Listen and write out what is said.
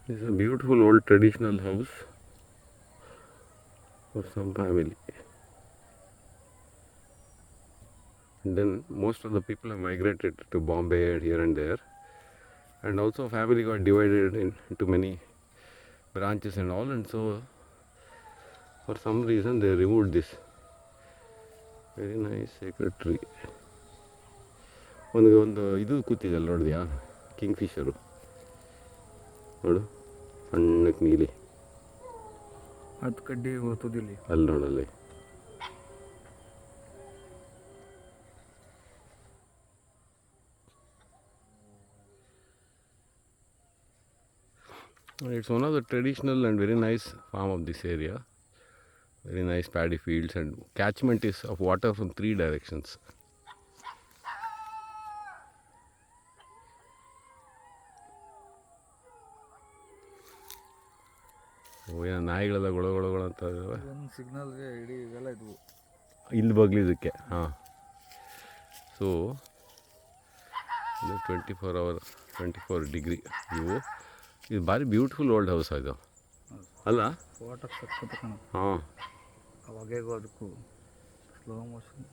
This is a beautiful old traditional house for some family. And then most of the people have migrated to Bombay here and there. And also family got divided into many branches and all, and so for some reason they removed this very nice sacred tree. ಒಂದು ಇದು ಕೂತಿದೆಯಲ್ಲ ನೋಡಿದ್ಯಾ, king fisher ನೋಡು, ಸಣ್ಣಕ್ಕೆ ನೀಲಿ, ಅದು ಕಡ್ಡಿ ಓದ್ತದಿಲ್ಲ ಅಲ್ಲಿ ನೋಡಲ್ಲಿ. It's one of the traditional and very nice farm of this area. Very nice paddy fields, and catchment is of water from 3 directions. ಏನೋ ನಾಯಿಗಳೆಲ್ಲ ಗೊಳಗೊಳಗಳು ಅಂತ ಇದಾವೆ. ಒಂದು ಸಿಗ್ನಲ್ಗೆ ಇಡೀ ಇವೆಲ್ಲ ಇದ್ವು ಇಲ್ಲಿ ಬಗ್ಲಿದ್ದಕ್ಕೆ. ಹಾಂ, ಸೊ 24 ಡಿಗ್ರಿ ಇವು. ಇದು ಭಾರಿ ಬ್ಯೂಟಿಫುಲ್ ಓಲ್ಡ್ ಹೌಸ್ ಇದು ಅಲ್ಲ? ಫೋಟೋ ಸಕ್ಕತ್ತ ಕಾಣುತ್ತೆ. ಹಾಂ, ಅವಾಗೇಗೋ ಅದಕ್ಕೂ ಸ್ಲೋ ಮೋಷನ್